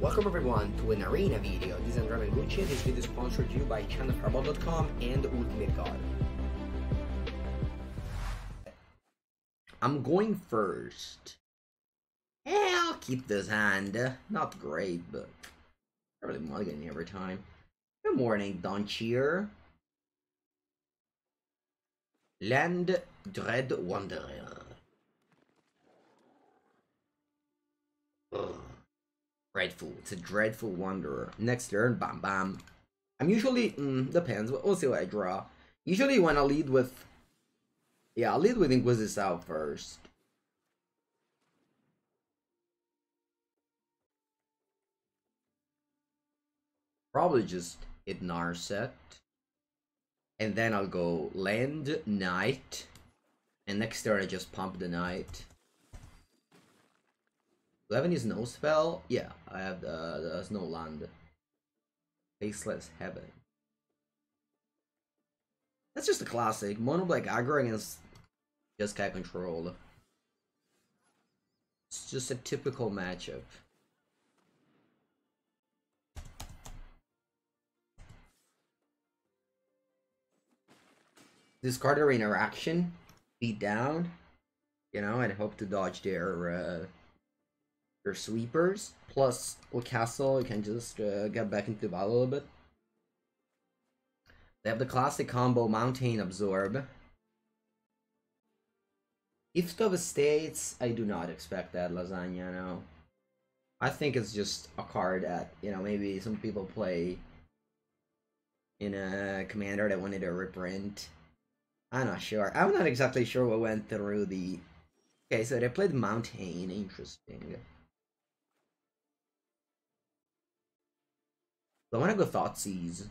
Welcome everyone to an arena video. This is Andrea Mengucci. This video is sponsored to you by channelfireball.com and Ultimate Guard. I'm going first. Yeah, I'll keep this hand. Not great, but I really mulligan every time. Good morning, Don Cheer. Land Dread Wanderer. Ugh. Dreadful. It's a dreadful wanderer. Next turn, bam bam. I'm usually depends. We'll see what I draw. Usually when I lead with, I'll lead with Inquisição first. Probably just hit Narset, and then I'll go land Knight, and next turn I just pump the Knight. Do I have any snow spell? Yeah, I have the snow land. Faceless Heaven. That's just a classic. MonoBlack Aggro against just Sky Control. It's just a typical matchup. Discard their interaction, beat down, and hope to dodge their sweepers. Plus, with Castle, you can just get back into the battle a little bit. They have the classic combo Mountain Absorb. Gift of Estates, I do not expect that, Lasagna, no. I think it's just a card that, maybe some people play in a commander that wanted a reprint. I'm not sure. I'm not exactly sure what went through the... Okay, so they played Mountain. Interesting. So I want to go Thoughtseize.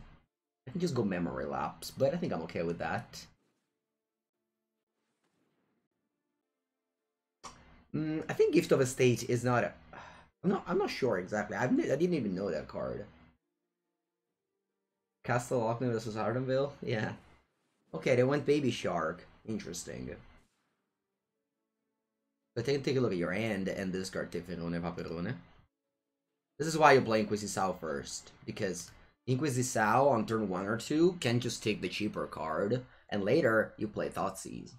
I can just go Memory Lapse, but I think I'm okay with that. I think Gift of Estate is not a... I'm not sure exactly. I didn't even know that card. Castle Lockney vs. Ardenville? Yeah. Okay, they went Baby Shark. Interesting. But take a look at your hand and discard Tifferone Paperone. This is why you play Inquisição first, because Inquisição on turn 1 or 2 can just take the cheaper card, and later you play Thoughtseize.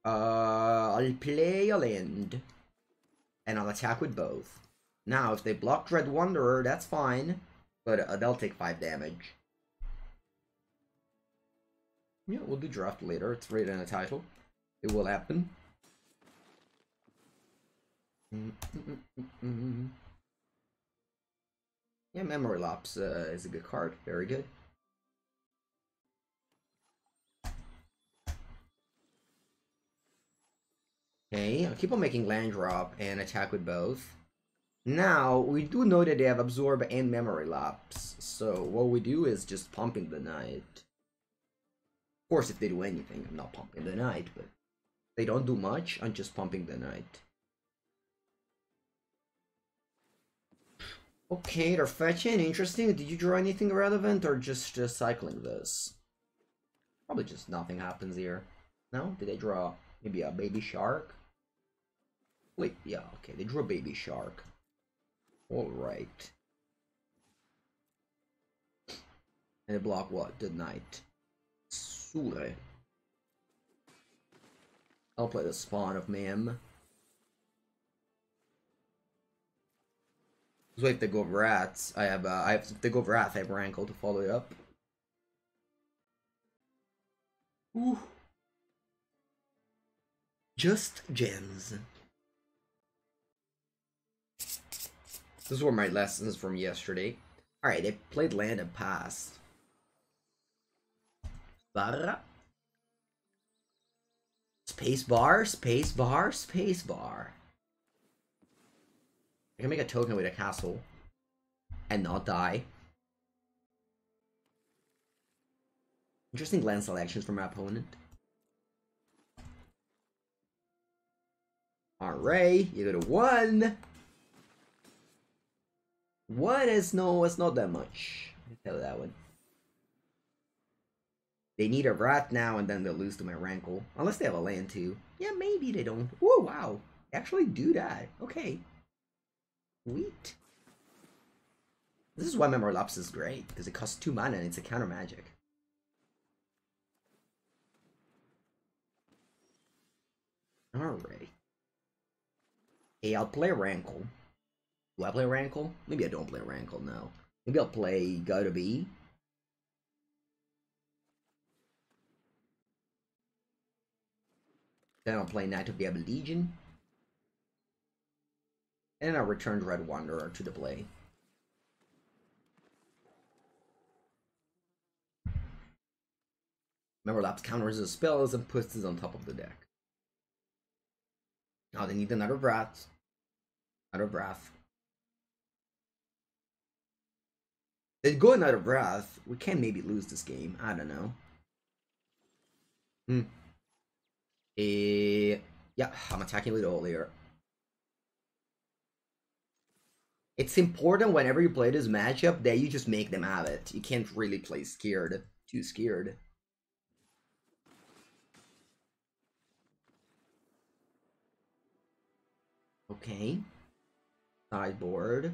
I'll play a land, and I'll attack with both. Now, if they block Dread Wanderer, that's fine, but they'll take 5 damage. Yeah, we'll do draft later. It's written in the title. It will happen. Yeah, Memory Lapse is a good card. Very good. Okay, I'll keep on making land drop and attack with both. Now, we do know that they have Absorb and Memory Lapse. So what we do is just pumping the Knight. Of course, if they do anything, I'm not pumping the Knight, but if they don't do much, I'm just pumping the Knight. Okay, they're fetching. Interesting. Did you draw anything relevant or just cycling this? Probably just nothing happens here. No? Did they draw maybe a Baby Shark? Wait, yeah, okay. They drew a Baby Shark. Alright. And they block what? The Knight. Sure. I'll play the Spawn of Mayhem. So if they go Rats, if they go Wrath, I have Rankle to follow it up. Ooh. Just gems. Those were my lessons from yesterday. Alright, they played land and passed. Spacebar, spacebar, spacebar. I can make a token with a castle and not die. Interesting land selections from my opponent. Alright, you go to 1. 1 is it's not that much. I can tell you that one. They need a Wrath now, and then they'll lose to my Rankle. Unless they have a land too. Yeah, maybe they don't. Oh wow. They actually do that. Okay. Sweet. This is why Memory Lapse is great, because it costs 2 mana and it's a counter magic. Alright. Hey, I'll play Rankle. Do I play Rankle? Maybe I don't play Rankle now. Maybe I'll play Gotta Be. Then I'll play Knight of the Abbey Legion. And I'll return Red Wanderer to the play. Memory Lapse counters the spells and puts this on top of the deck. Now they need another Breath. Another Breath. They go another Breath. We can maybe lose this game. I don't know. Yeah, I'm attacking with all here. It's important whenever you play this matchup that you just make them have it. You can't really play scared. Too scared. Okay. Sideboard.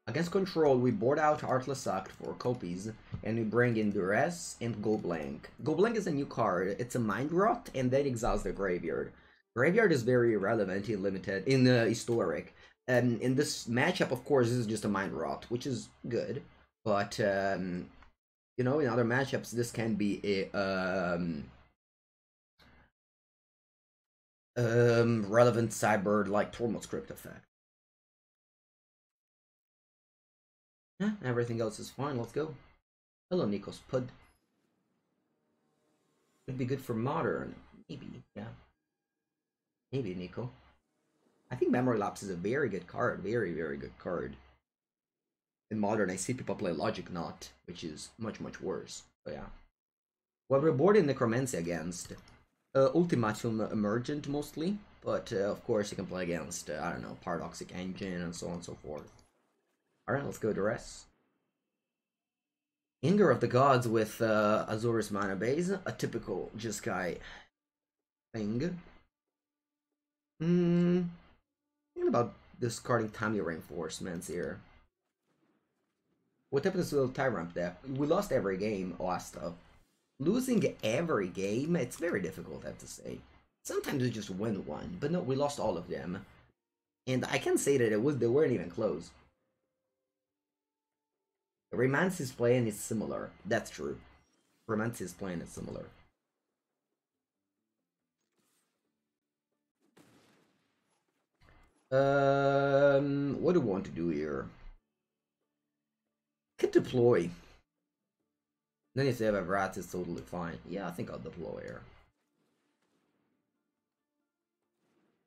Against control, we board out Artless Act for copies, and we bring in Duress and Go Blank. Go Blank is a new card. It's a Mind Rot, and then exhaust the Graveyard. Graveyard is very irrelevant in limited, in Historic. And in this matchup, of course, this is just a Mind Rot, which is good. But, you know, in other matchups, this can be a relevant sideboard like Tormod Script effect. Yeah, everything else is fine. Let's go. Hello, Nikos Pud. Could be good for Modern. Maybe, yeah. Maybe, Nico. I think Memory Lapse is a very good card. Very, very good card. In Modern, I see people play Logic Knot, which is much, much worse. But yeah. Well, we're boarding Necromancy against Ultimatum Emergent mostly. But, of course, you can play against, I don't know, Paradoxic Engine and so on and so forth. Alright, let's go to rest. Anger of the Gods with Azorius Mana Base, a typical Jeskai thing. Thinking about discarding Timely Reinforcements here. What happens to the Tyrant deck? We lost every game last up. Losing every game, it's very difficult, I have to say. Sometimes we just win one, but no, we lost all of them. And I can say that they weren't even close. Remancy's playing is similar. That's true. Remancy's playing is similar. What do we want to do here? Could deploy. Then if they have a rat, it's totally fine. Yeah, I think I'll deploy here.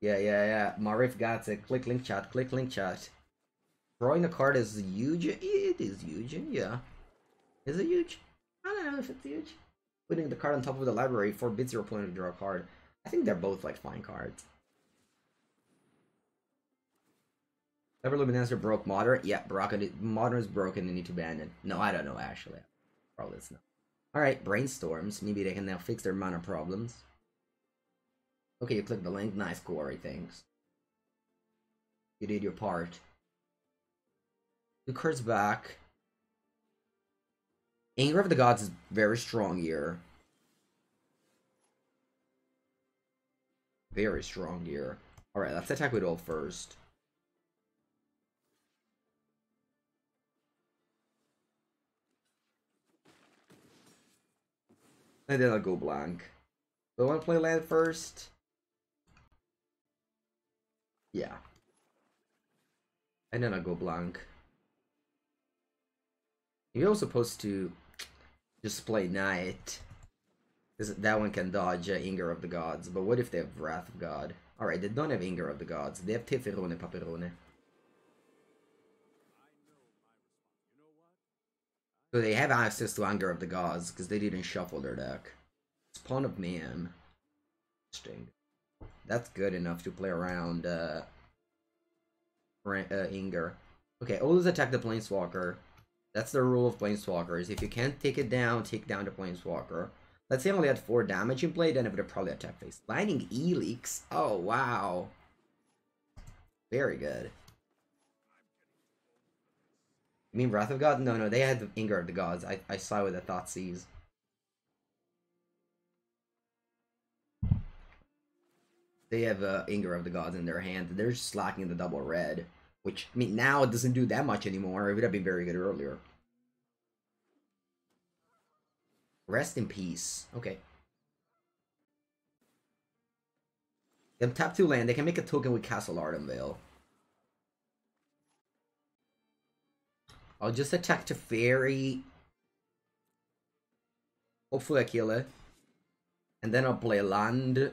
Yeah. Marif got it. Click link chat. Click link chat. Drawing a card is huge. It is huge, yeah. Is it huge? I don't know if it's huge. Putting the card on top of the library forbids your opponent to draw a card. I think they're both like fine cards. Everluminancer broke Modern. Yeah, Modern is broken. They need to ban it. No, I don't know actually. Probably it's not. Alright, Brainstorms. Maybe they can now fix their mana problems. Okay, you click the link. Nice, Corey. Thanks. You did your part. 2 cards back. Anger of the Gods is very strong here. Very strong here. Alright, let's attack with ult first. And then I'll go blank. Do I want to play land first? Yeah. And then I'll go blank. You're supposed to just play Knight. Because that one can dodge Anger of the Gods. But what if they have Wrath of God? Alright, they don't have Anger of the Gods. They have Teferone Paperone. So they have access to Anger of the Gods because they didn't shuffle their deck. Spawn of Man. Interesting. That's good enough to play around Anger. Okay, always attack the Planeswalker. That's the rule of Planeswalkers. If you can't take it down, take down the Planeswalker. Let's say I only had 4 damage in play, then I would have probably attack phase. Lightning Elix. Oh, wow. Very good. You mean Wrath of God? No, no, they had the Anger of the Gods. I saw with the Thoughtseize. They have Anger of the Gods in their hand. They're just lacking the double red. Which, I mean, now it doesn't do that much anymore. It would have been very good earlier. Rest in peace. Okay. Them tap 2 land. They can make a token with Castle Ardenvale. I'll just attack to Fairy. Hopefully I kill it. And then I'll play land.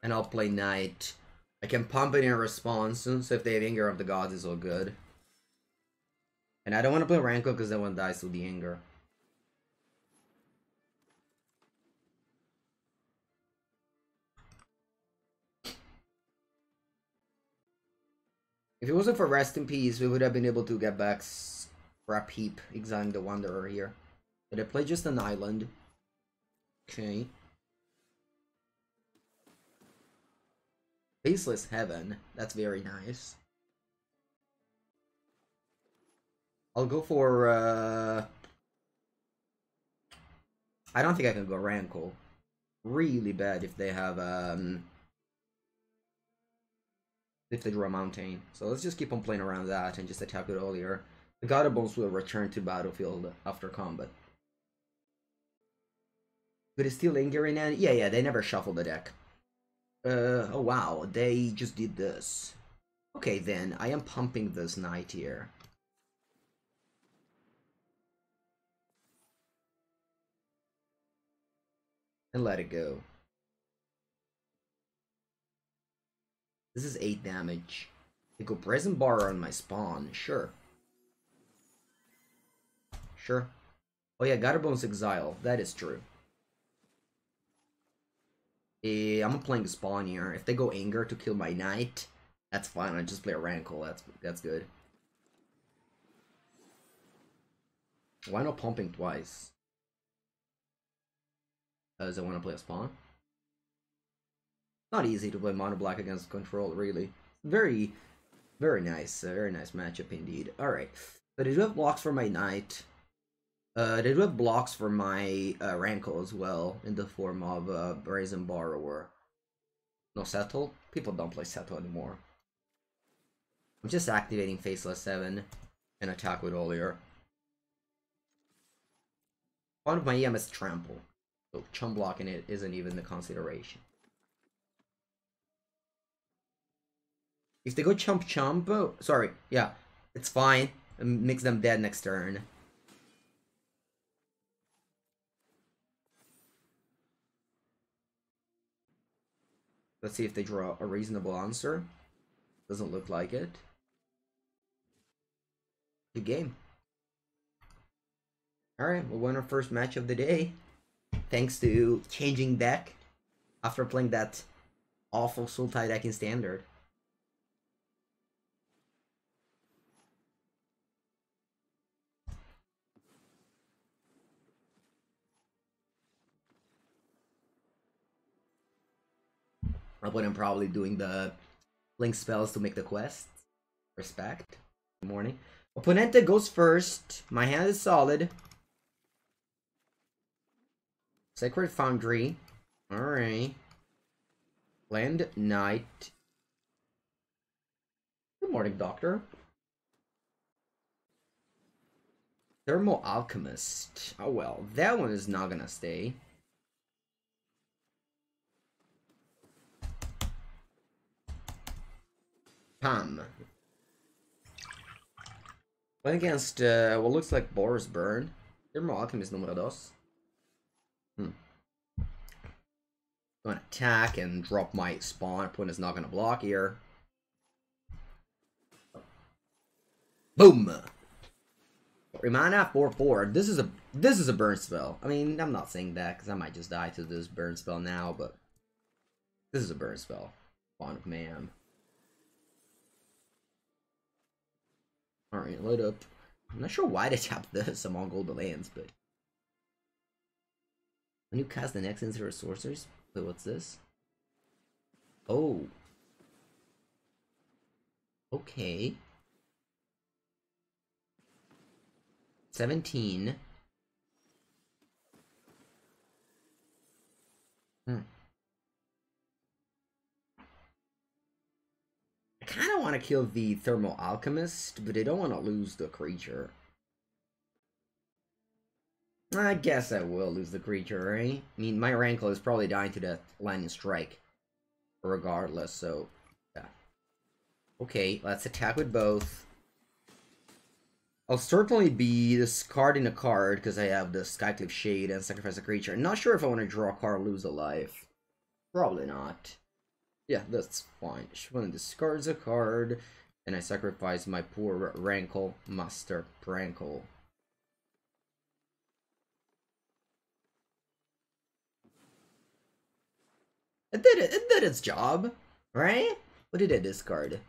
And I'll play Knight. I can pump it in response, so if they have Anger of the Gods, it's all good. And I don't want to play Rankle because that one dies to the Anger. If it wasn't for Rest in Peace, we would have been able to get back Scrap Heap, exiling the Wanderer here. But I play just an island. Okay. Faceless Heaven. That's very nice. I'll go for, I don't think I can go Rankle. Really bad if they have, if they draw a Mountain. So let's just keep on playing around that and just attack it earlier. The God of Bones will return to battlefield after combat. But it's still lingering and yeah, they never shuffle the deck. Oh wow, they just did this. Okay then, I am pumping this Knight here. And let it go. This is 8 damage. I go Present Bar on my spawn, sure. Sure. Oh yeah, Gutterbone's Exile, that is true. I'm playing Spawn here. If they go Anger to kill my Knight, that's fine. I just play a Rankle. That's good. Why not pumping twice? Does I want to play a Spawn? Not easy to play MonoBlack against Control, really. Very, very nice. Very nice matchup indeed. Alright. But I do have blocks for my Knight. They do have blocks for my Rankle as well, in the form of Brazen Borrower. No Settle? People don't play Settle anymore. I'm just activating Faceless 7 and attack with earlier. One of my EM is Trample, so chump blocking it isn't even the consideration. If they go chump, oh, sorry, yeah, it's fine. It makes them dead next turn. Let's see if they draw a reasonable answer. Doesn't look like it. Good game. Alright, we'll win our first match of the day. Thanks to changing deck after playing that awful Sultai deck in Standard. I'll put him probably doing the link spells to make the quest. Respect. Good morning. Opponente goes first. My hand is solid. Sacred Foundry. Alright. Land Knight. Good morning, Doctor. Thermal Alchemist. Oh well, that one is not gonna stay. Pam. Playing against what looks like Boris Burn. Thermal Alchemist número 2. I'm gonna attack and drop my spawn. Opponent's not gonna block here. Boom! Remana 4/4. This is a burn spell. I mean, I'm not saying that because I might just die to this burn spell now, but this is a burn spell. Spawn of Man. Alright, load up. I'm not sure why they tapped this among Golden Lands, but when you cast the next instant of sorcerers, wait, what's this? Oh. Okay. 17. I kind of want to kill the Thermal Alchemist, but I don't want to lose the creature. I guess I will lose the creature, right? I mean, my Rankle is probably dying to that Lightning Strike. Regardless, so... yeah. Okay, let's attack with both. I'll certainly be discarding a card, because I have the Skycliffe Shade and sacrifice a creature. I'm not sure if I want to draw a card or lose a life. Probably not. Yeah, that's fine. Just want to discard a card, and I sacrifice my poor Rankle, Master Rankle. It did its job, right? What did I discard?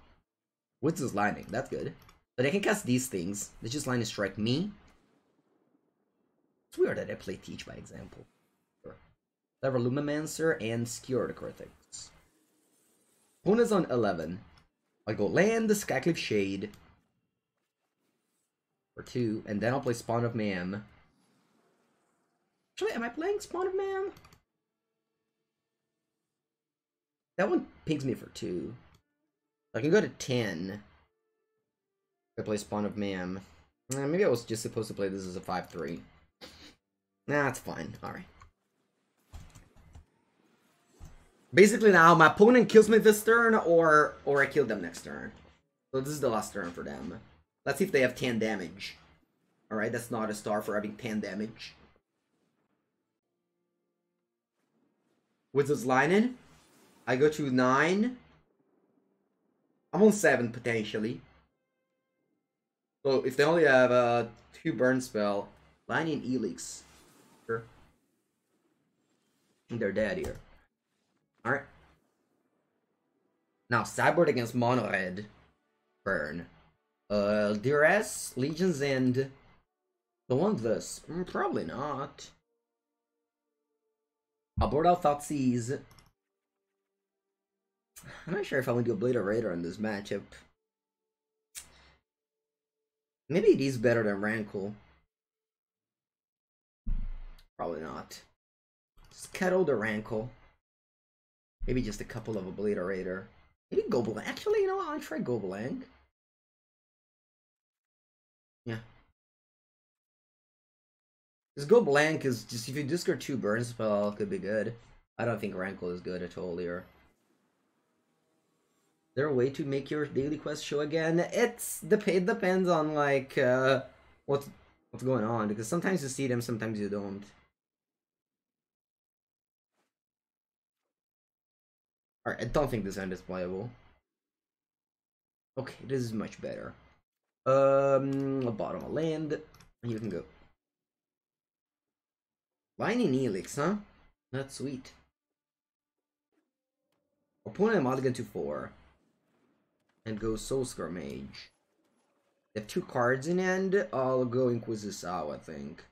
What's this Lightning? That's good. But I can cast these things. They just Lightning Strike me. It's weird that I play Teach by example. Clever Lumimancer and Skewer the Cortex. Opponent's on 11. I'll go land the Skycliffe Shade for 2, and then I'll play Spawn of Mayhem. Actually, am I playing Spawn of Mayhem? That one pings me for 2. I can go to 10. I play Spawn of Mayhem. Maybe I was just supposed to play this as a 5-3. Nah, it's fine. Alright. Basically now, my opponent kills me this turn, or I kill them next turn. So this is the last turn for them. Let's see if they have 10 damage. Alright, that's not a star for having 10 damage. With this Lightning, I go to 9. I'm on 7 potentially. So if they only have 2 burn spell, Lightning Elix. Sure. And they're dead here. Alright. Now, sideboard against Mono Red. Burn. Duress, Legion's End. Don't want this. Probably not. I'll board out Thoughtseize. I'm not sure if I want to do a Blade of Raider in this matchup. Maybe it is better than Rankle. Probably not. Just kettle the Rankle. Maybe just a couple of a Blade of Raider. Maybe Go Blank. Actually, you know what? I'll try Go Blank. Yeah. Just Go Blank is just, if you discard 2 burn spell, it could be good. I don't think Rankle is good at all here. Is there a way to make your daily quest show again? It depends on like what's going on, because sometimes you see them, sometimes you don't. Alright, I don't think this end is playable. Okay, this is much better. Bottom of land. You can go. Lightning Elix, huh? That's sweet. Opponent mulligan to 4. And go Soulscar Mage. They have 2 cards in hand. I'll go Inquisição, I think.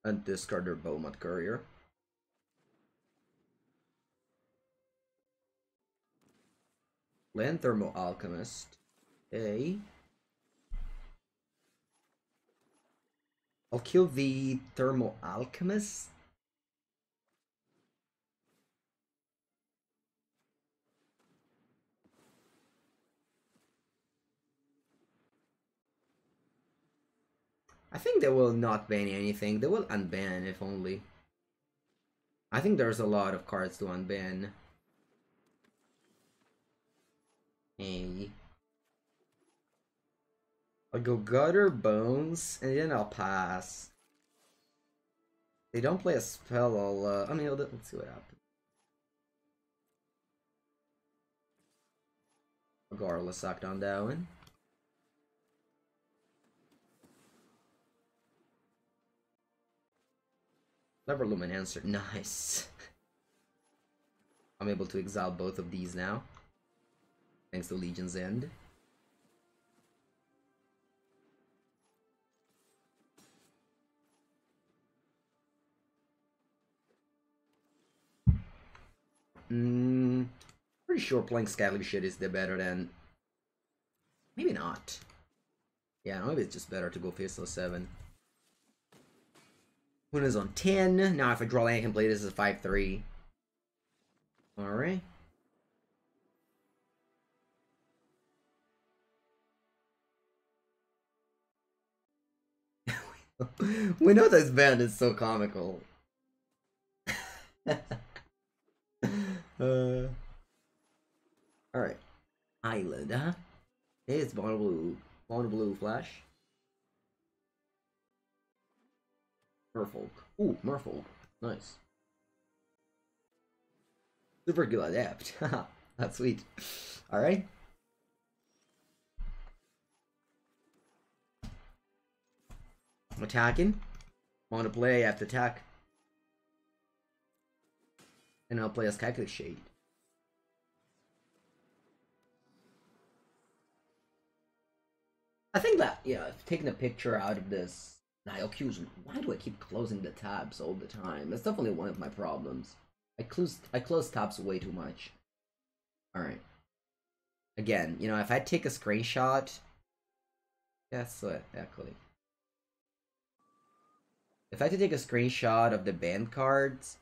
And discard their Beaumont Courier. Land Thermal Alchemist. Okay. I'll kill the Thermal Alchemist. I think they will not ban anything. They will unban if only. I think there's a lot of cards to unban. Hey. I'll go Gutter Bones, and then I'll pass. They don't play a spell, I'll, I mean, let's see what happens. I'll go Arlasac on that one. Clever Luminancer, nice. I'm able to exile both of these now. Thanks to Legion's End. Pretty sure playing Skycliffe Shade is the better than Maybe not. Yeah, maybe it's just better to go faceless 7. Luna's on 10. Now if I draw land, I can play this as 5-3. Alright. We know this band is so comical. Alright. Island, huh? It's mono blue. Mono blue flash. Merfolk. Ooh, Merfolk. Nice. Super good adapt. That's sweet. Alright. I'm attacking. Want to play, I have to attack. And I'll play a Skyclick Shade. I think that, yeah, taking a picture out of this Niocues, why do I keep closing the tabs all the time? That's definitely one of my problems. I close tabs way too much. Alright. Again, you know, if I take a screenshot... Guess what, actually. If I had to take a screenshot of the band cards...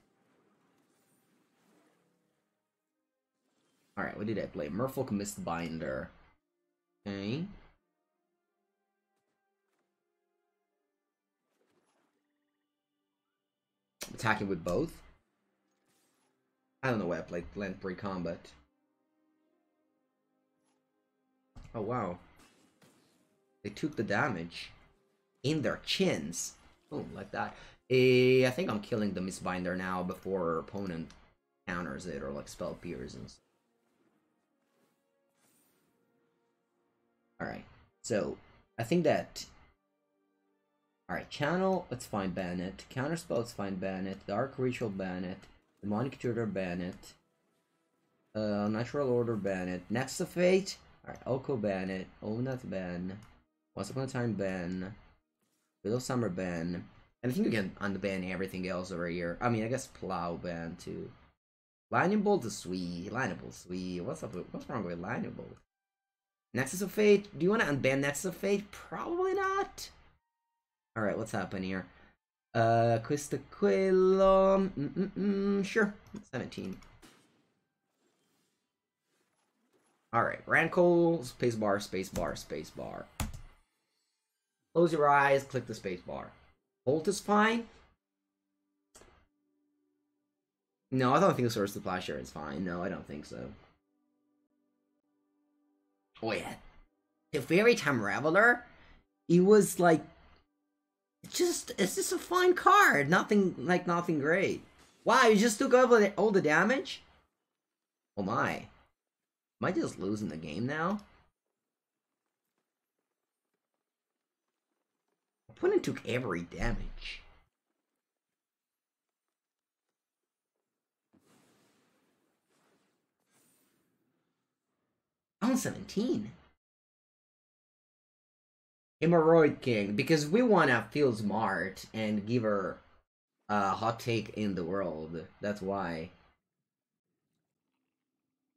Alright, what did I play? Merfolk Mistbinder. Okay. Attacking with both. I don't know why I played land pre-combat. Oh wow. They took the damage in their chins. Oh, like that. I think I'm killing the Mistbinder now before our opponent counters it or like spell pierces. Alright, so I think that... Alright, channel, it's fine, ban it. Counterspell, it's fine, ban it. Dark Ritual, ban it. Demonic Tutor, ban it. Natural Order, ban it. Next of Fate, alright, Oko, ban it. Onat, ban. Once Upon a Time, ban. Middle Summer, ban. And I think you can unban everything else over here. I mean, I guess Plow, ban too. Lightning Bolt is sweet. Lightning Bolt, sweet. What's wrong with Lightning Bolt? Nexus of Fate? Do you want to unban Nexus of Fate? Probably not. Alright, what's happening here? Quistaquilo. Sure. 17. Alright, Rankle, spacebar, spacebar, spacebar. Close your eyes, click the spacebar. Bolt is fine. No, I don't think the Source Splasher is fine. No, I don't think so. Oh yeah. The Fairy Time Reveler, it was like... it's just a fine card. Nothing great. Wow, you just took over all the damage? Oh my. Am I just losing the game now? Opponent took every damage. On 17. Hemorrhoid King, because we wanna feel smart and give her a hot take in the world. That's why.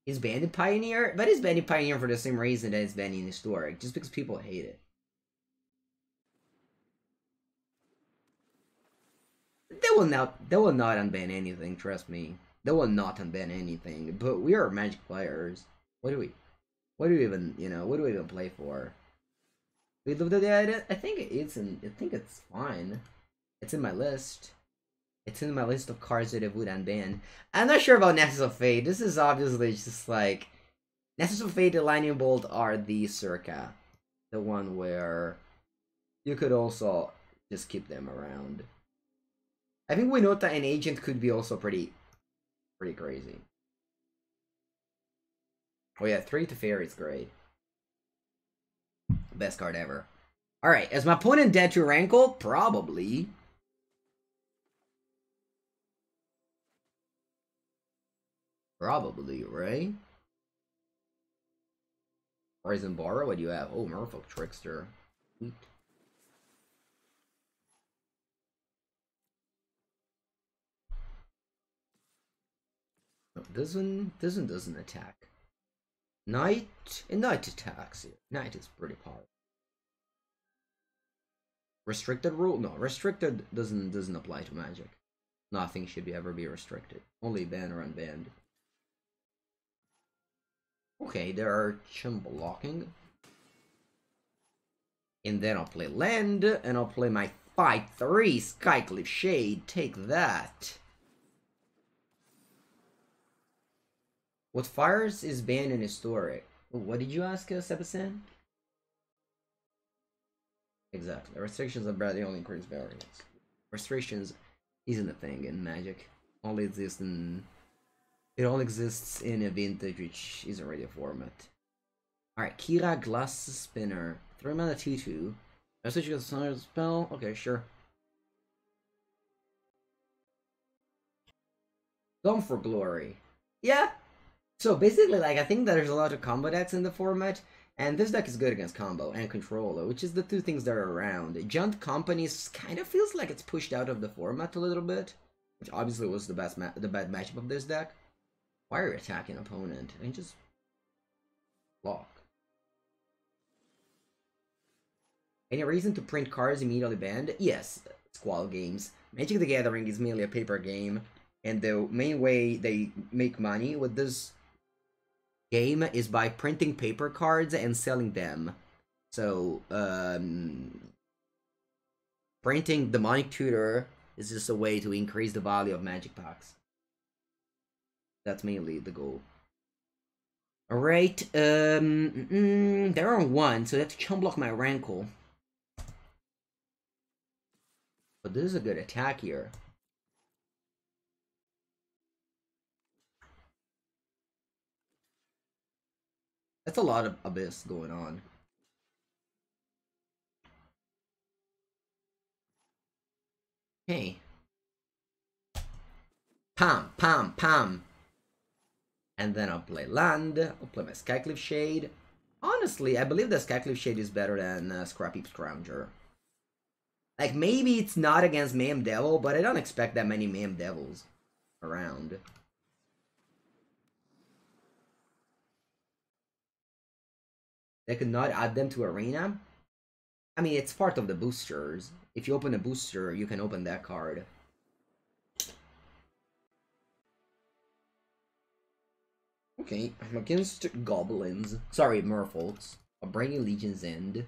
Is Bandit Pioneer? But is Bandit Pioneer for the same reason that it's banning Historic, just because people hate it. They will not unban anything, trust me. They will not unban anything. But we are Magic players. What do we even, you know, what do we even play for? We looked at it. I think it's fine. It's in my list. It's in my list of cards that I would unban. I'm not sure about Nexus of Fate. This is obviously just like Nexus of Fate and Lightning Bolt are the Circa. The one where you could also just keep them around. I think we know that an agent could be also pretty crazy. Oh yeah, 3 to Fairy is great. Best card ever. Alright, is my opponent dead to Rankle? Probably. Probably, right? Horizon Borrow, what do you have? Oh, Merfolk Trickster. Sweet. Oh, this one doesn't attack. Knight and knight attacks here. Knight is pretty powerful. Restricted rule? No, restricted doesn't apply to magic. Nothing should ever be restricted. Only ban or unbanned. Okay, there are chum blocking. And then I'll play land, and I'll play my 5/3 Skycliff Shade. Take that. What fires is banned in historic? What did you ask, Sebastian? Exactly. Restrictions are bad, they only increase variance. Restrictions isn't a thing in Magic. Only exists in... It only exists in a vintage, which is already a format. Alright, Kira Glass Spinner. 3 mana 2/2. I switch to a spell? Okay, sure. Gone for Glory. Yeah. So basically, like, I think that there's a lot of combo decks in the format, and this deck is good against combo and control, which is the two things that are around. Junt Companies kind of feels like it's pushed out of the format a little bit, which obviously was the bad matchup of this deck. Why are you attacking opponent? And just block. Any reason to print cards immediately banned? Yes, Squall Games. Magic the Gathering is merely a paper game, and the main way they make money with this game is by printing paper cards and selling them. So, printing Demonic Tutor is just a way to increase the value of Magic packs. That's mainly the goal. Alright, they're on 1, so they have to chum block my Rankle. But this is a good attack here. That's a lot of Abyss going on. Hey. Pam, pam, pam. And then I'll play land. I'll play my Skycliff Shade. Honestly, I believe the Skycliff Shade is better than Scrappy Scrounger. Like, maybe it's not against Mayhem Devil, but I don't expect that many Mayhem Devils around. They could not add them to Arena? I mean, it's part of the boosters. If you open a booster, you can open that card. Okay, I'm against goblins. Sorry, merfolks. I'm bringing Legion's End.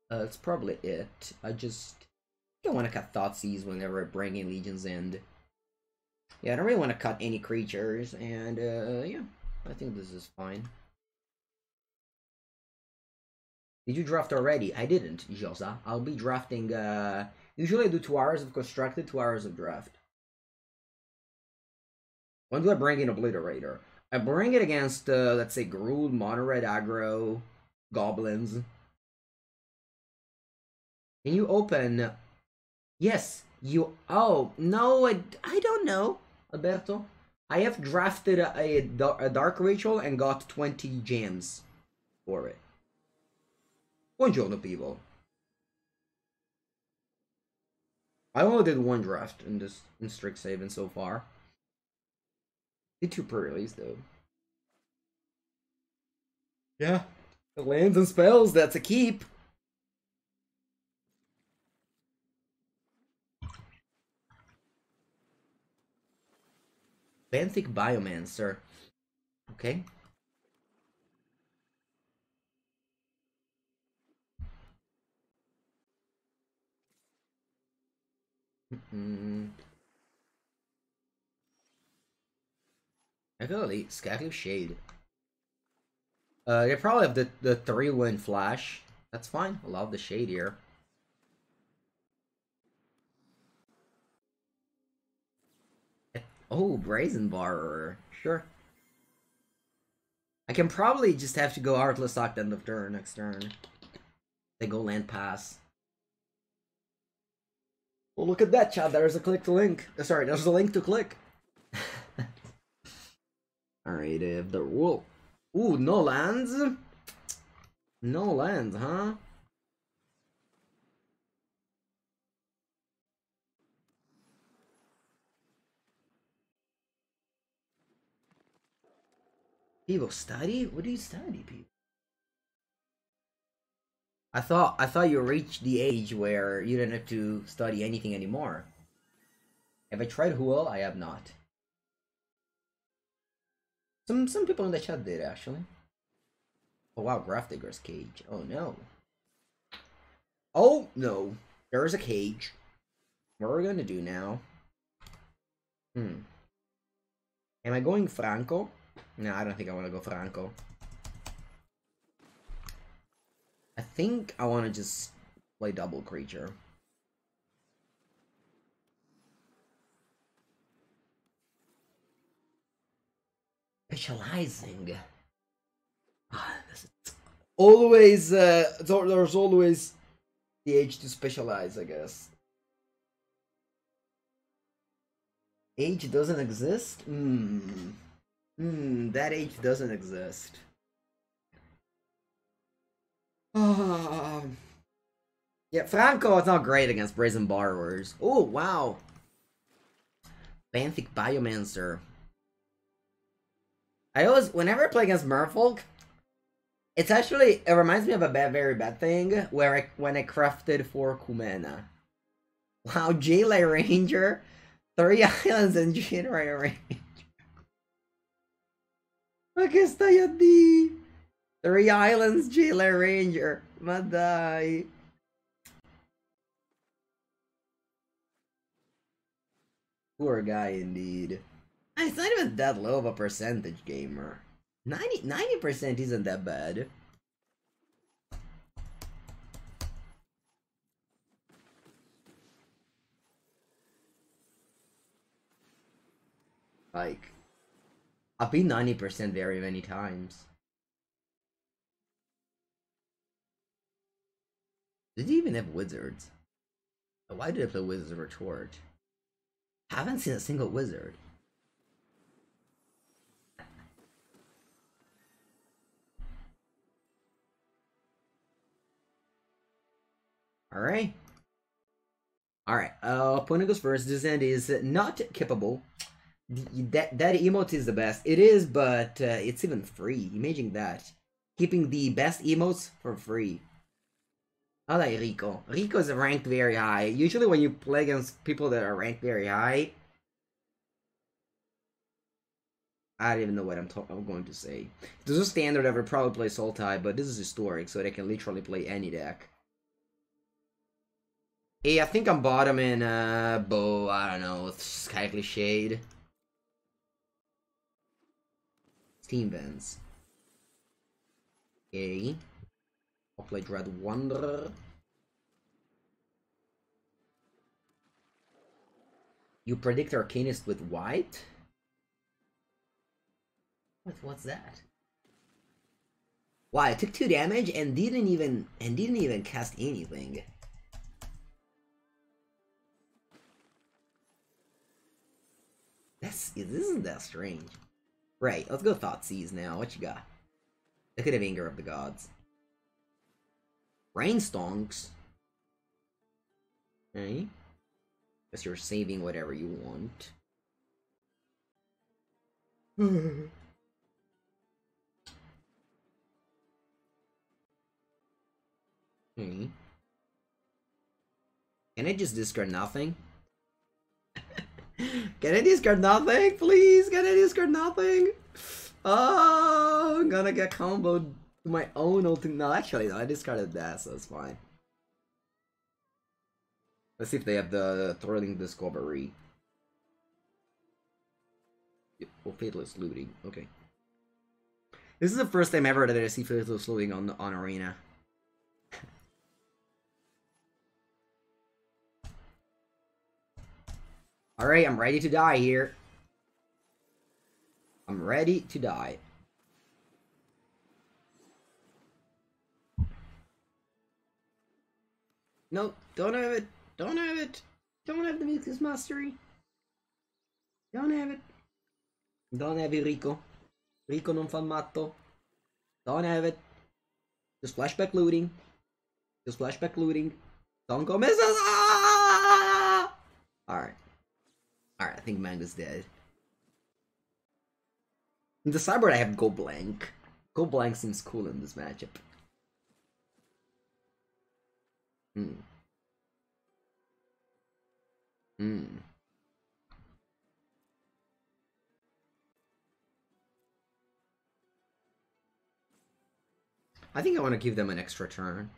That's probably it. I don't want to cut Thoughtseize whenever I bring in Legion's End. Yeah, I don't really want to cut any creatures, and yeah, I think this is fine. Did you draft already? I didn't, Josa. I'll be drafting, usually I do 2 hours of constructed, 2 hours of draft. When do I bring in Obliterator? I bring it against, let's say, Gruul, Mono-Red Aggro, Goblins. Can you open... Yes, you... Oh, no, I don't know, Alberto. I have drafted a Dark Ritual and got 20 gems for it. Buongiorno, people. I only did 1 draft in Strixhaven so far. Did 2 pre-release, though. Yeah. The lands and spells, that's a keep. Benthic Biomancer. Okay. Actually, Skycliff Shade. They probably have the 3-win flash. That's fine. Allow the Shade here. Oh, Brazen Borrower. Sure. I can probably just have to go Heartless Lock end of turn next turn. They go land pass. Well, look at that, chat. There's a click to link. Sorry, there's a link to click. Alright, the rule. Ooh, no lands? No lands, huh? People study? What do you study, people? I thought you reached the age where you didn't have to study anything anymore. Have I tried Huel? I have not. Some people in the chat did actually. Oh wow, Grafdigger's cage. Oh no. Oh no. There's a cage. What are we gonna do now? Am I going Franco? No, I don't think I wanna go Franco. I think I wanna just play double creature. Specializing. Always, there's always the age to specialize, I guess. Age doesn't exist? That age doesn't exist. Yeah, Franco is not great against Brazen Borrowers. Oh, wow. Banthic Biomancer. I always, whenever I play against Merfolk, it's actually, it reminds me of a very bad thing, where when I crafted for Kumena. Wow, J-Lay Ranger, 3 islands and J-Lay Ranger. Ma che stai a di? 3 islands, J-Lay Ranger. Ma dai. Poor guy indeed. It's not even that low of a percentage, gamer. 90% isn't that bad. Like, I've been 90% very many times. Did he even have wizards? Why did I play Wizards of Retort? Haven't seen a single wizard. Alright. Alright, opponent goes first. This end is not kippable. That emote is the best. It is, but it's even free. Imagine that. Keeping the best emotes for free. I like Rico. Rico is ranked very high. Usually when you play against people that are ranked very high, I don't even know what I'm going to say. This is standard, I would probably play Sultai, but this is historic, so they can literally play any deck. Hey, I think I'm bottoming Bo, I don't know, with Skyly Shade. Steam Vents. Okay. I'll play Dread Wanderer. You predict Arcanist with white? What's that? Wow, I took 2 damage and didn't even cast anything. This isn't that strange. Right, let's go Thoughtseize now. What you got? Look at the Anger of the Gods. Rainstonks. Okay. Guess you're saving whatever you want. Okay. Can I just discard nothing? Can I discard nothing, please? Can I discard nothing? Oh, I'm gonna get comboed to my own ultimate. No, actually, no, I discarded that, so it's fine. Let's see if they have the Thrilling Discovery. Oh, Faithless Looting. Okay. This is the first time ever that I see Faithless Looting on Arena. Alright, I'm ready to die here. I'm ready to die. No, don't have it. Don't have it. Don't have the Mucus Mastery. Don't have it. Don't have it, Rico. Rico non fa matto. Don't have it. Just flashback looting. Just flashback looting. Don't go misses. Ah! Alright. Alright, I think Manga's dead. In the sideboard, I have Go Blank. Go Blank seems cool in this matchup. Hmm. Hmm. I think I want to give them an extra turn.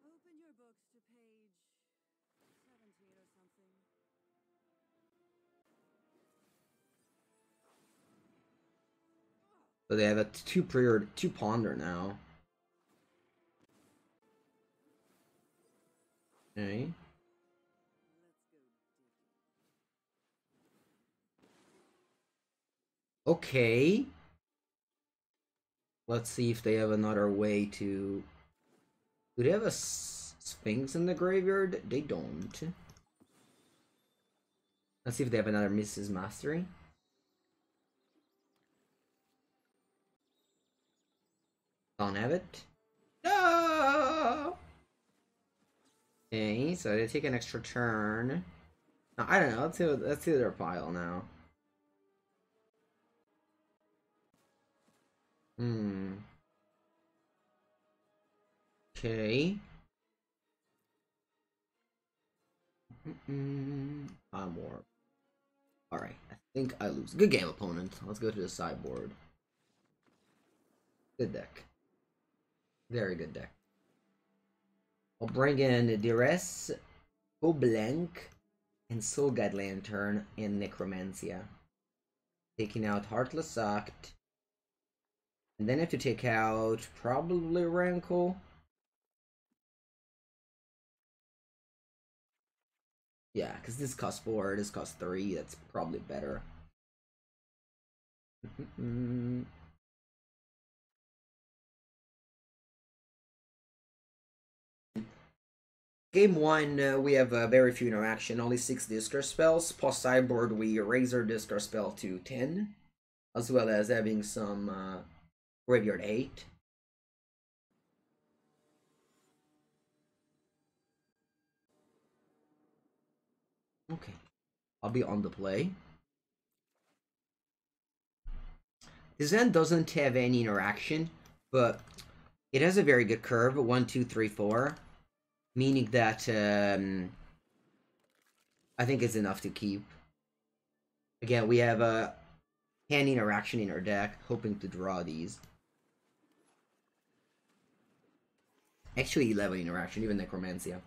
Open your books to page 17 or something. So they have a two ponder now. Okay. Okay. Let's see if they have another way to... Do they have a sphinx in the graveyard? They don't. Let's see if they have another Mrs. Mastery. Don't have it. No! Okay, so they take an extra turn. No, I don't know. Let's see their pile now. Hmm. Okay. I'm more. Alright, I think I lose. Good game, opponent. Let's go to the sideboard. Good deck. Very good deck. I'll bring in Duress, Go Blank, and Soul Guide Lantern and Necromancia. Taking out Heartless Act. And then I have to take out probably Rankle. Yeah, because this costs 4, this costs 3. That's probably better. Game 1, we have very few interaction, only 6 discard spells. Post sideboard, we raise our discard spell to 10, as well as having some graveyard 8. Okay, I'll be on the play. This end doesn't have any interaction, but it has a very good curve, 1, 2, 3, 4, meaning that I think it's enough to keep. Again, we have a hand interaction in our deck, hoping to draw these. Actually, 11 interaction, even Necromancia.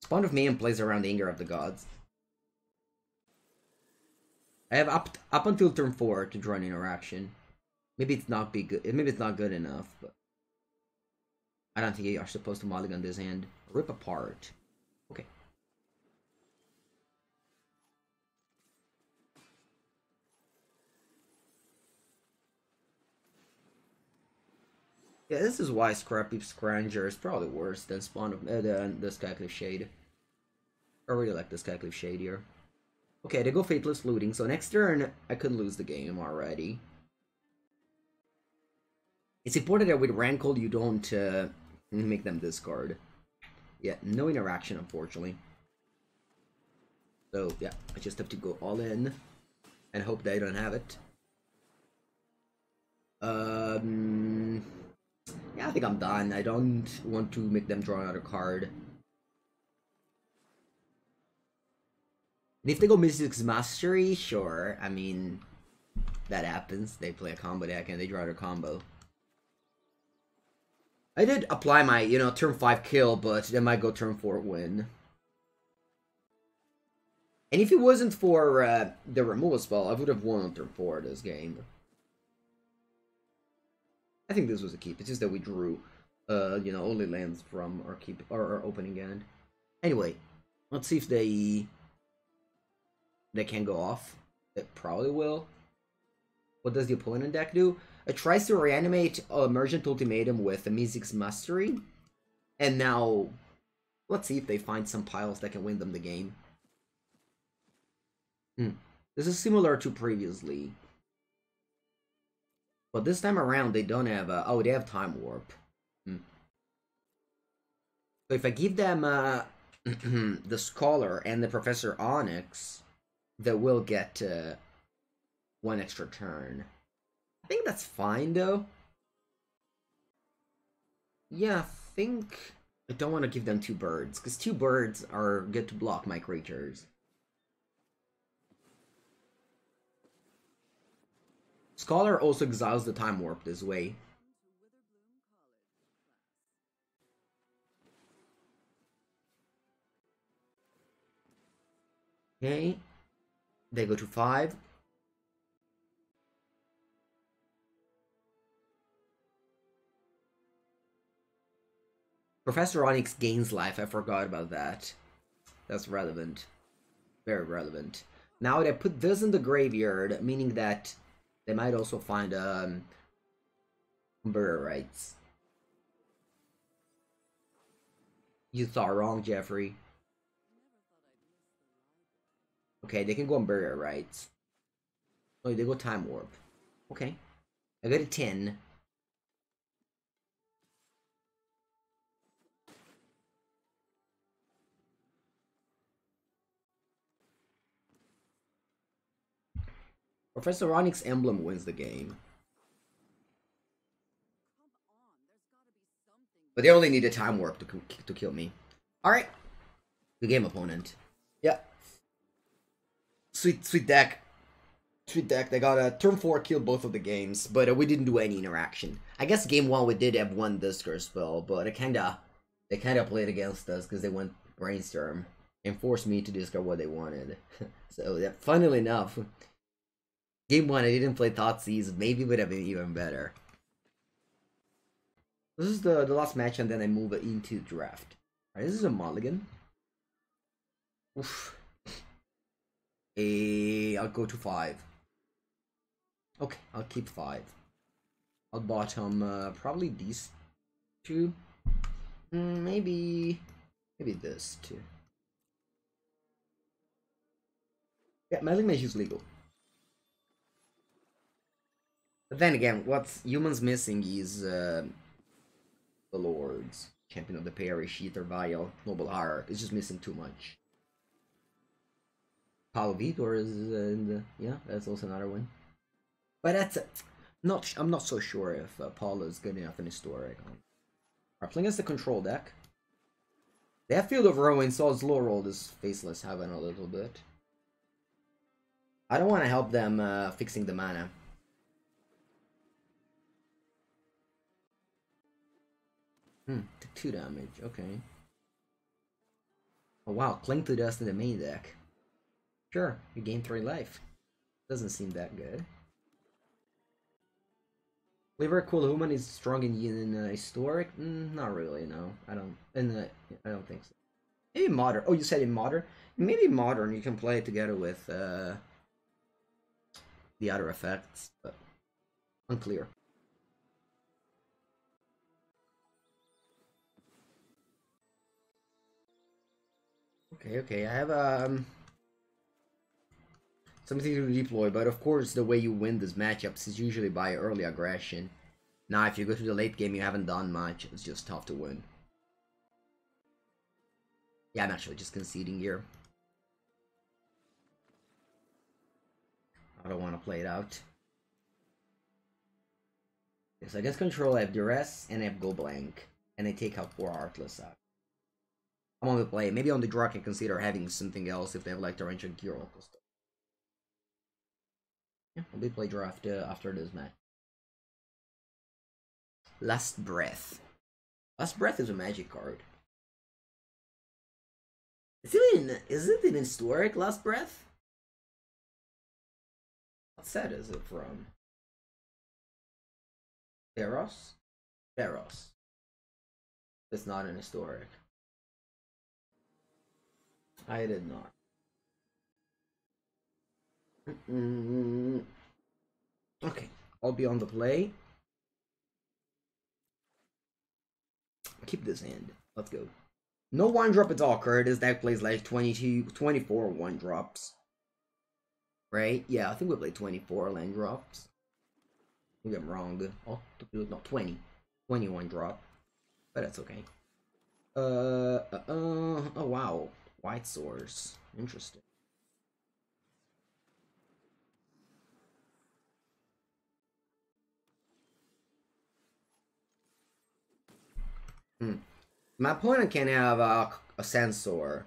Spawn of Mayhem plays around Anger of the Gods. I have up until turn 4 to draw an interaction. Maybe it's not good. Maybe it's not good enough, but I don't think you are supposed to mulligan this hand. Rip apart. Okay. Yeah, this is why Scrappy Scranger is probably worse than Spawn of the Skycliff Shade. I really like the Skycliff Shade here. Okay, they go Fateless Looting, so next turn I could lose the game already. It's important that with Rankle you don't make them discard. Yeah, no interaction unfortunately. So yeah, I just have to go all in and hope they don't have it. Yeah, I think I'm done. I don't want to make them draw another card. And if they go Mystic's Mastery, sure. I mean, that happens. They play a combo deck and they draw their combo. I did apply my, turn 5 kill, but they might go turn 4 win. And if it wasn't for the removal spell, I would have won on turn 4 this game. I think this was a keep. It's just that we drew, only lands from our keep or our opening hand. Anyway, let's see if they can go off. It probably will. What does the opponent deck do? It tries to reanimate Emergent Ultimatum with a Mystic's Mastery. And now, let's see if they find some piles that can win them the game. This is similar to previously. But this time around, they don't have. Oh, they have time warp. Hmm. So if I give them the Scholar and the Professor Onyx, they will get one extra turn. I think that's fine though. Yeah, I think I don't want to give them two birds, because two birds are good to block my creatures. Scholar also exiles the time warp this way. Okay. They go to 5. Professor Onyx gains life. I forgot about that. That's relevant. Very relevant. Now they put this in the graveyard, meaning that they might also find Burial Rites. You thought wrong, Jeffrey. Okay, they can go on Burial Rites. Oh, they go Time Warp. Okay. I got a 10. Professor Onyx Emblem wins the game. But they only need a Time Warp to kill me. Alright. Good game, opponent. Yeah. Sweet deck. Sweet deck. They got a turn 4 kill both of the games, but we didn't do any interaction. I guess game 1 we did have one discard spell, but they kinda played against us because they went brainstorm and forced me to discard what they wanted. So yeah, funnily enough, game 1 I didn't play Thoughtseize, maybe would have been even better. This is the last match, and then I move it into draft. Alright, this is a mulligan. Oof. I'll go to 5. Okay, I'll keep 5. I'll bottom probably these two. Maybe this too. Yeah, Malignage is legal. But then again, what's humans missing is the Lords, Champion of the Parish, Ether Vial, Noble Hierarch. It's just missing too much. Paulo Vitor is in the, yeah, that's also another one. But that's I'm not so sure if Paulo is good enough in Historic. Alright, playing against the control deck. They have Field of Ruin, so slow roll this Faceless Heaven a little bit. I don't want to help them fixing the mana. Took 2 damage, okay. Oh wow, Cling to Dust in the main deck. Sure, you gain 3 life. Doesn't seem that good. Liverpool Human is strong in Historic? Not really, no. I don't think so. Maybe Modern. Oh, you said in Modern? Maybe Modern you can play it together with the other effects, but unclear. Okay, I have something to deploy, but of course the way you win these matchups is usually by early aggression. Now if you go to the late game you haven't done much, it's just tough to win. Yeah, I'm actually just conceding here. I don't want to play it out. So against control I have Duress and I have Go Blank. And I take out 4 Heartless out. I'm on the play. Maybe on the draw I can consider having something else if they have like the range and gear local stuff. Yeah, I'll be play draft after this match. Last Breath. Last Breath is a magic card. Is it in Historic, Last Breath? What set is it from? Theros? Theros. It's not in Historic. I did not. Okay, I'll be on the play. Keep this hand. Let's go. No 1-drop at all, Kurt. This deck plays like 22, 24 1-drops. Right? Yeah, I think we play 24 land drops. Maybe I'm wrong. Oh, no, 20. 21 drop. But that's okay. Oh wow. White source. Interesting. Hmm. My opponent can have a sensor.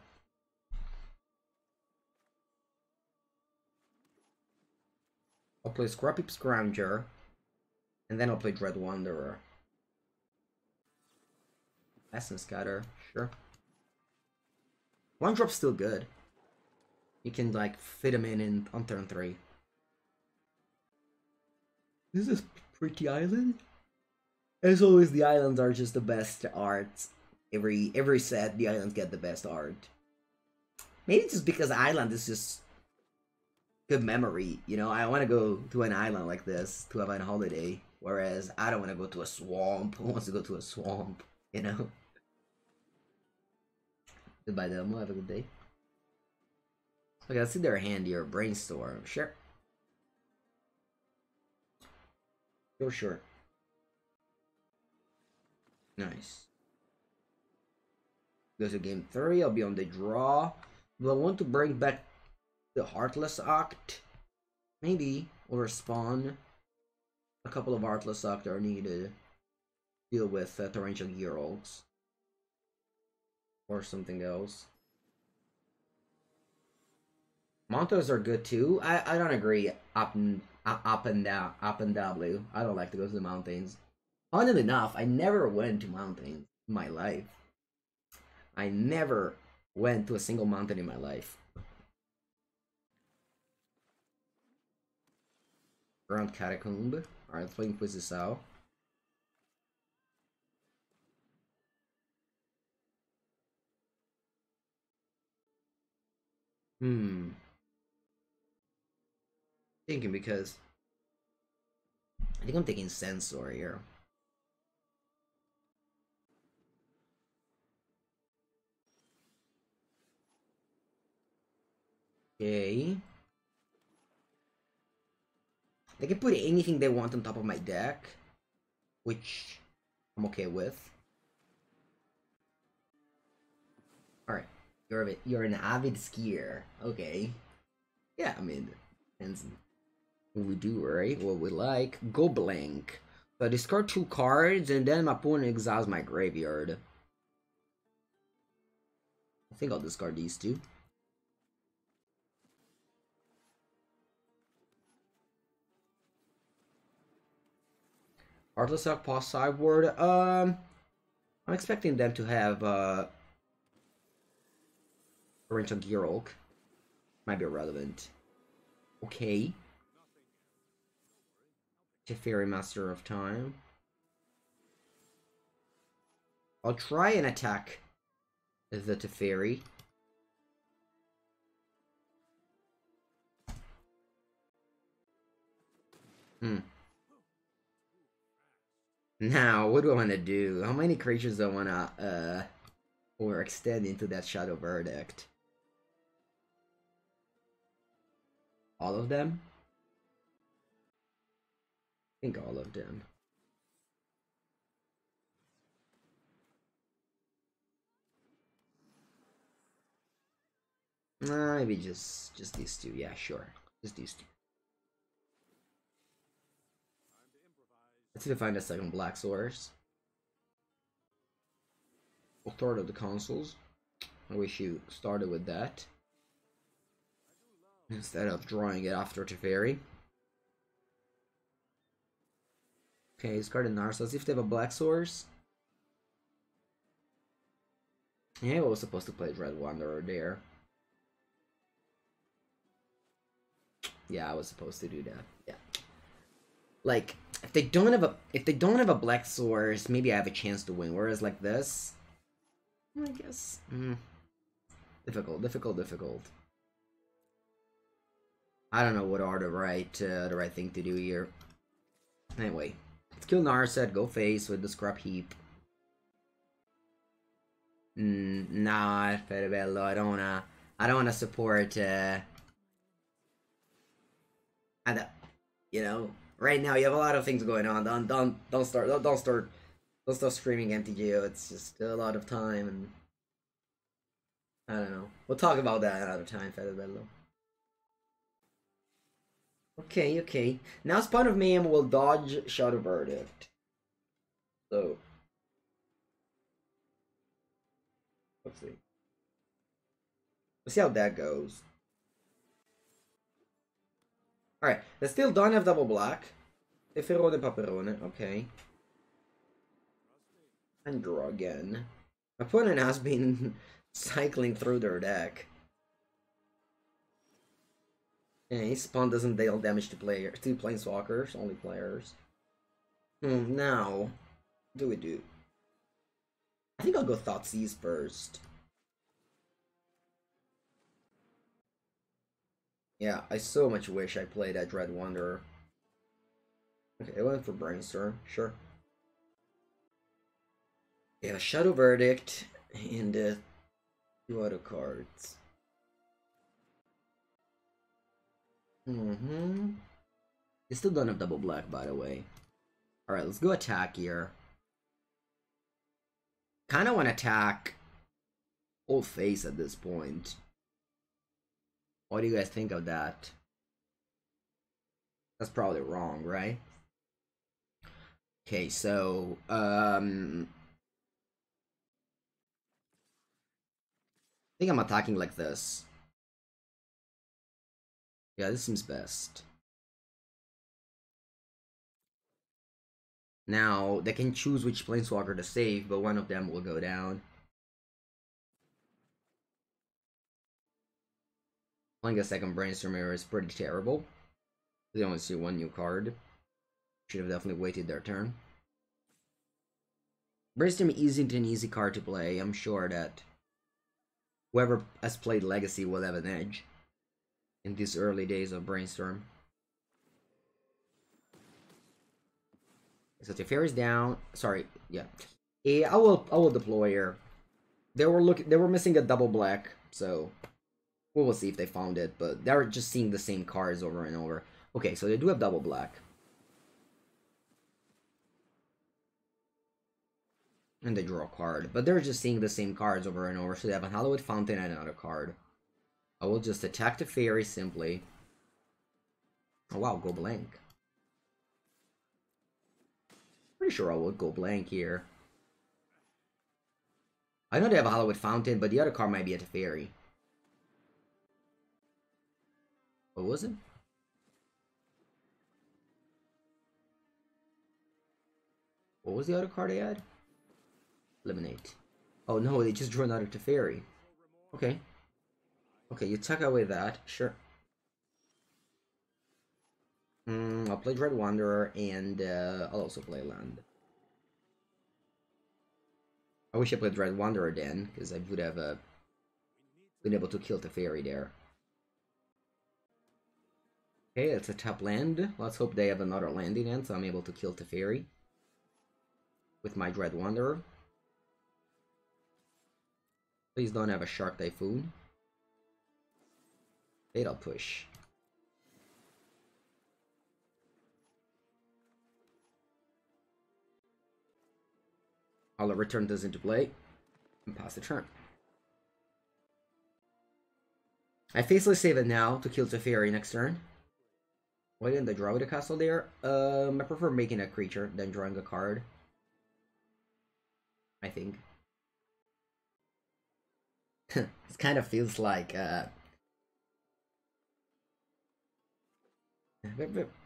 I'll play Scrappy Scrounger, and then I'll play Dread Wanderer. Essence Scatter, sure. One drop's still good. You can like fit him in on turn 3. This is pretty island. As always, the islands are just the best art. Every set, the islands get the best art. Maybe it's just because island is just good memory. You know, I want to go to an island like this to have a holiday, whereas I don't want to go to a swamp. Who wants to go to a swamp? You know. Goodbye, Delmo. Have a good day. Okay, let's see their hand here. Brainstorm. Sure. Go sure. Nice. Goes to game 3. I'll be on the draw. Do I want to bring back the Heartless Act? Maybe. Or spawn a couple of Heartless Act are needed. Deal with Torrential Gearolks. Or something else. Montos are good too. I don't agree. Up and down, up and W. I don't like to go to the mountains. Funnily enough, I never went to mountains in my life. I never went to a single mountain in my life. Around Catacomb. Alright, let's play Inquisição. Thinking because I think I'm taking Sensor here. Okay. They can put anything they want on top of my deck, which I'm okay with. Alright. You're an avid skier. Okay. Yeah, I mean, depends what we do, right? What we like. Go blank. So I discard 2 cards, and then my opponent exiles my graveyard. I think I'll discard these 2. Heartless Hawk, pass sideboard. I'm expecting them to have Torrential Gearolk. Might be irrelevant. Okay. Teferi, Master of Time. I'll try and attack the Teferi. Now, what do I want to do? How many creatures do I want to or extend into that Shadow Verdict? All of them? I think all of them. Maybe just these 2. Yeah, sure. Just these 2. Let's see if I find a second black source. Authority of the Consuls. I wish you started with that instead of drawing it after Teferi. Okay, discard Narsa. Let's see if they have a black source. Yeah, I was supposed to play Dread Wanderer there. Yeah, I was supposed to do that. Yeah. Like, if they don't have a black source, maybe I have a chance to win. Whereas like this, I guess difficult. I don't know what are the right thing to do here. Anyway, let's kill Narset. Go face with the scrap heap. Nah, Feribello. I don't wanna support. You know, right now you have a lot of things going on. Don't start streaming MTGO. It's just a lot of time, and I don't know. We'll talk about that another time, Fedebello. Okay, okay. Now Spawn of Mayhem will dodge Shadow Verdict. So let's see. Let's see how that goes. Alright, they still don't have double black. Peperone Paperone, okay. And draw again. My opponent has been cycling through their deck. Okay, Spawn doesn't deal damage to players, to planeswalkers, only players. Now, what do we do? I think I'll go Thoughtseize first. Yeah, I so much wish I played that Dread Wanderer. Okay, I went for Brainstorm, sure. Yeah, Shadow Verdict and 2 other cards. You still don't have double black, by the way. Alright, let's go attack here. Kinda want to attack Old Face at this point. What do you guys think of that? That's probably wrong, right? Okay, so I think I'm attacking like this. Yeah, this seems best. Now, they can choose which planeswalker to save, but one of them will go down. Playing a second Brainstorm Mirror is pretty terrible. They only see 1 new card. Should have definitely waited their turn. Brainstorm isn't an easy card to play. I'm sure that whoever has played Legacy will have an edge in these early days of Brainstorm. So Teferi's down. Sorry, yeah. I will deploy here. They were missing a double black, so we will see if they found it, but they're just seeing the same cards over and over. Okay, so they do have double black. And they draw a card, but they're just seeing the same cards over and over, so they have a Hallowed Fountain and another card. I will just attack the Fairy simply. Oh wow, go blank. Pretty sure I would go blank here. I know they have a Hallowed Fountain, but the other card might be a Teferi. What was it? What was the other card they had? Eliminate. Oh no, they just drew another Teferi. Okay. Okay, you tuck away that. Sure. I'll play Dread Wanderer, and I'll also play land. I wish I played Dread Wanderer then, because I would have been able to kill Teferi there. Okay, it's a top land. Let's hope they have another land in end, so I'm able to kill Teferi with my Dread Wanderer. Please don't have a Shark Typhoon. Fatal Push. I'll return this into play and pass the turn. I faceless save it now to kill Teferi next turn. Why didn't I draw with a castle there? I prefer making a creature than drawing a card. I think. It kind of feels like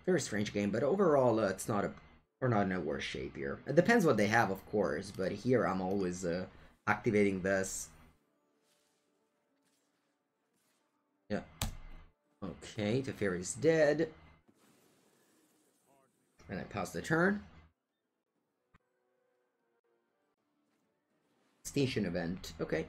very strange game, but overall it's not we're not in a worse shape here. It depends what they have, of course, but here I'm always activating this. Yeah. Okay, Teferi's dead. And I pass the turn. Station event. Okay.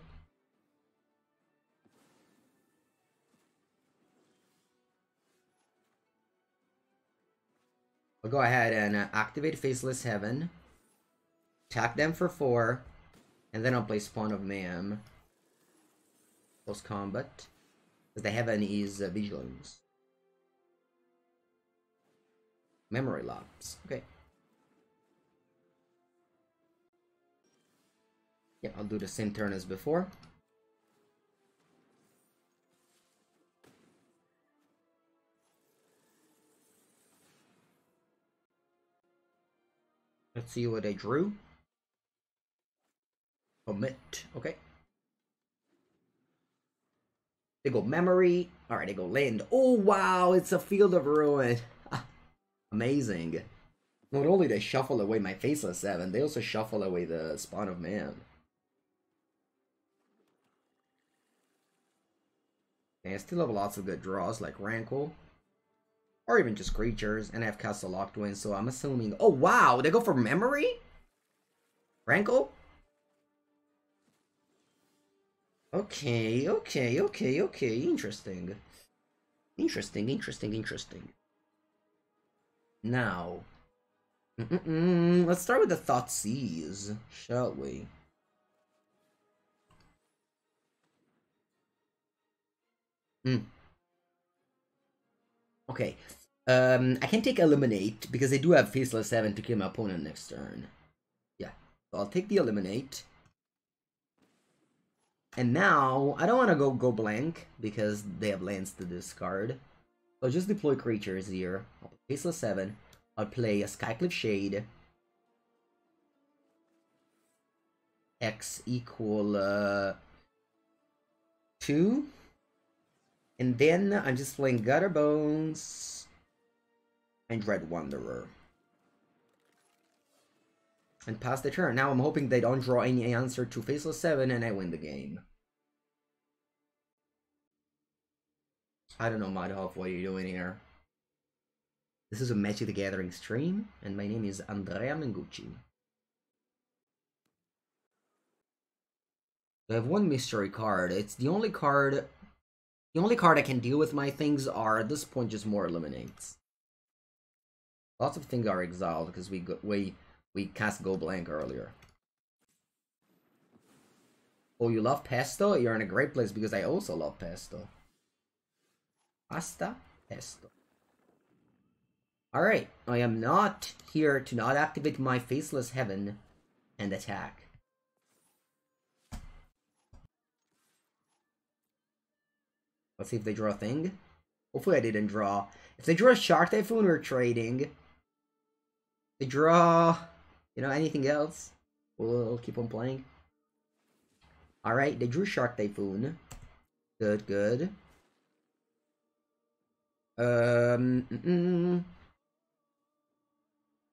I'll go ahead and activate Faceless Heaven. Attack them for 4. And then I'll play Spawn of Mayhem. Post combat. Because the Heaven is Vigilance. Memory lapse. Okay. Yeah, I'll do the same turn as before. Let's see what I drew. Commit. Okay. They go memory. Alright, they go land. Oh, wow. It's a field of ruin. Amazing. Not only they shuffle away my Faceless 7, they also shuffle away the Spawn of Man. And I still have lots of good draws, like Rankle. Or even just creatures, and I have Castle Locked Win, so I'm assuming... Oh, wow! They go for memory? Rankle? Okay. Interesting. Interesting. Now... Let's start with the Thoughtseize, shall we? Okay. I can take Eliminate, because I do have Faceless 7 to kill my opponent next turn. Yeah. So I'll take the Eliminate. And now, I don't want to go blank, because they have lands to discard. So I'll just deploy creatures here. I'll play Faceless 7. I'll play a Skycliff Shade. X equal 2. And then I'm just playing Gutter Bones and Dread Wanderer. And pass the turn. Now I'm hoping they don't draw any answer to Faceless 7 and I win the game. I don't know, Madhov, what are you doing here? This is a Magic the Gathering stream, and my name is Andrea Mengucci. I have one mystery card. It's the only card I can deal with. My things are, at this point, just more eliminates. Lots of things are exiled because we cast Go Blank earlier. Oh, you love pesto? You're in a great place because I also love pesto. Pasta, pesto. Alright, I am not here to not activate my Faceless Heaven and attack. Let's see if they draw a thing. Hopefully I didn't draw. If they draw a Shark Typhoon, we're trading. If they draw, you know, anything else, we'll keep on playing. Alright, they drew Shark Typhoon. Good.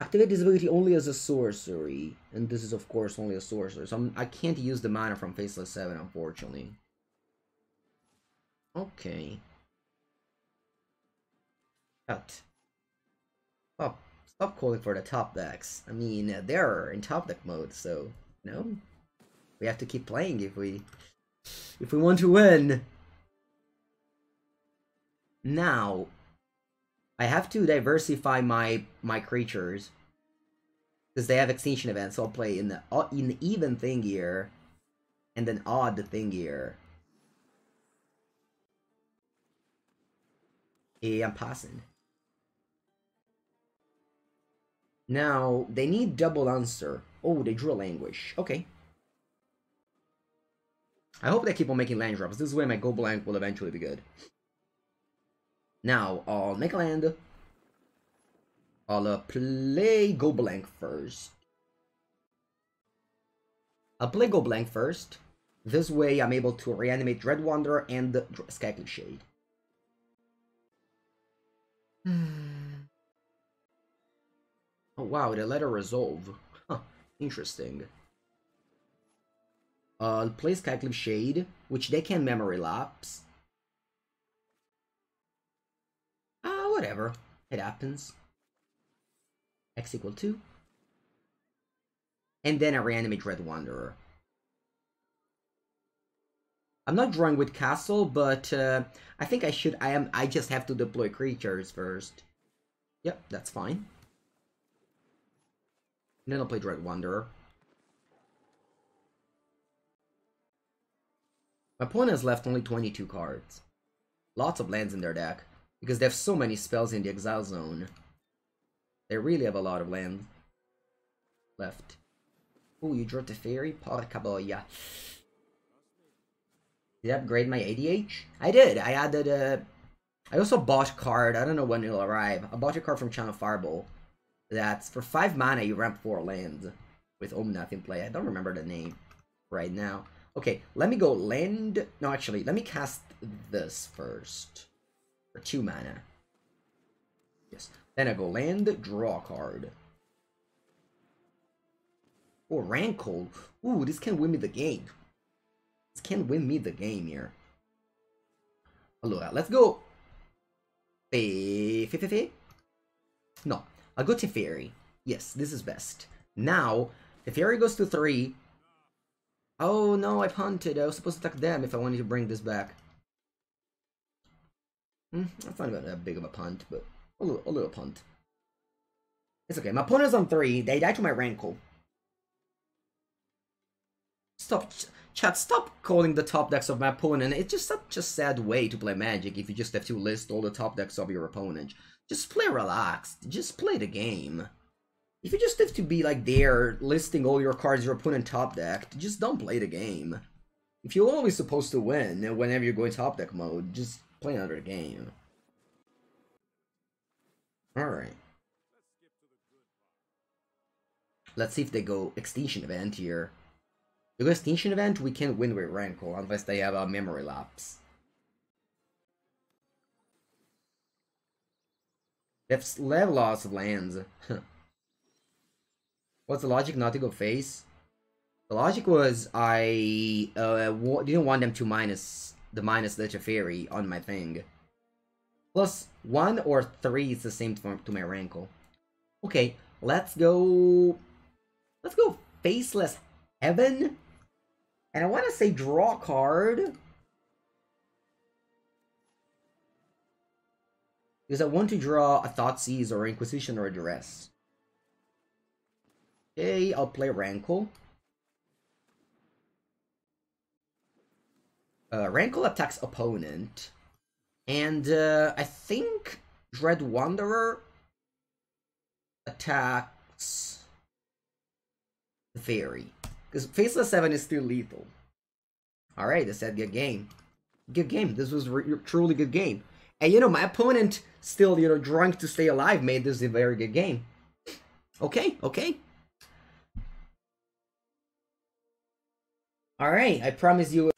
Activate this ability only as a sorcery, and this is of course only a sorcery, so I can't use the mana from Faceless 7, unfortunately. Okay. Cut. Stop calling for the top decks. I mean, they're in top deck mode, so, you know, we have to keep playing if we want to win. Now, I have to diversify my creatures because they have extinction events. So I'll play in the even thing here and an odd thing here. Hey, I'm passing. Now they need double answer. Oh, they drew a Languish. Okay. I hope they keep on making land drops. This way my Go Blank will eventually be good. Now, I'll make a land. I'll play Go Blank first. I'll play Go Blank first. This way, I'm able to reanimate Dread Wanderer and Skycliff Shade. Oh wow, they let her resolve. Huh, interesting. I'll play Skycliff Shade, which they can memory lapse. Whatever. It happens. X equal 2. And then I reanimate Dread Wanderer. I'm not drawing with Castle, but I think I should. I just have to deploy creatures first. Yep, that's fine. And then I'll play Dread Wanderer. My opponent has left only 22 cards. Lots of lands in their deck, because they have so many spells in the Exile Zone. They really have a lot of land left. Oh, you drew the fairy? Porca boia. Did I upgrade my ADH? I did. I added a... I also bought a card. I don't know when it'll arrive. I bought a card from Channel Fireball. That's for 5 mana, you ramp 4 lands with Omnath in play. I don't remember the name right now. Okay, let me go land... No, actually, let me cast this first. For 2 mana. Yes. Then I go land, draw a card. Oh, Rankle. Ooh, this can win me the game. This can win me the game here. Allora, let's go. No, I'll go Teferi. Yes, this is best. Now, Teferi goes to 3. Oh no, I punted. I was supposed to attack them if I wanted to bring this back. That's not even that big of a punt, but a little punt. It's okay. My opponent's on 3. They die to my Rankle. Stop, chat, stop calling the top decks of my opponent. It's just such a sad way to play Magic if you just have to list all the top decks of your opponent. Just play relaxed. Just play the game. If you just have to be like there, listing all your cards your opponent top decked, just don't play the game. If you're always supposed to win whenever you're going top deck mode, just play another game. Alright. Let's see if they go Extinction Event here. If they go Extinction Event, we can't win with Rankle unless they have a Memory Lapse. They have lots of lands. What's the logic not to go face? The logic was I didn't want them to minus the Teferi on my thing. Plus 1 or 3 is the same to my Rankle. Okay, let's go Faceless Heaven. And I want to say draw a card. Because I want to draw a Thoughtseize or Inquisition or a Duress. Okay, I'll play Rankle. Rankle attacks opponent. And I think Dread Wanderer attacks the Fairy. Because Faceless 7 is still lethal. Alright, this said good game. Good game. This was a truly good game. And you know, my opponent still, you know, drunk to stay alive made this a very good game. Okay, okay. Alright, I promise you...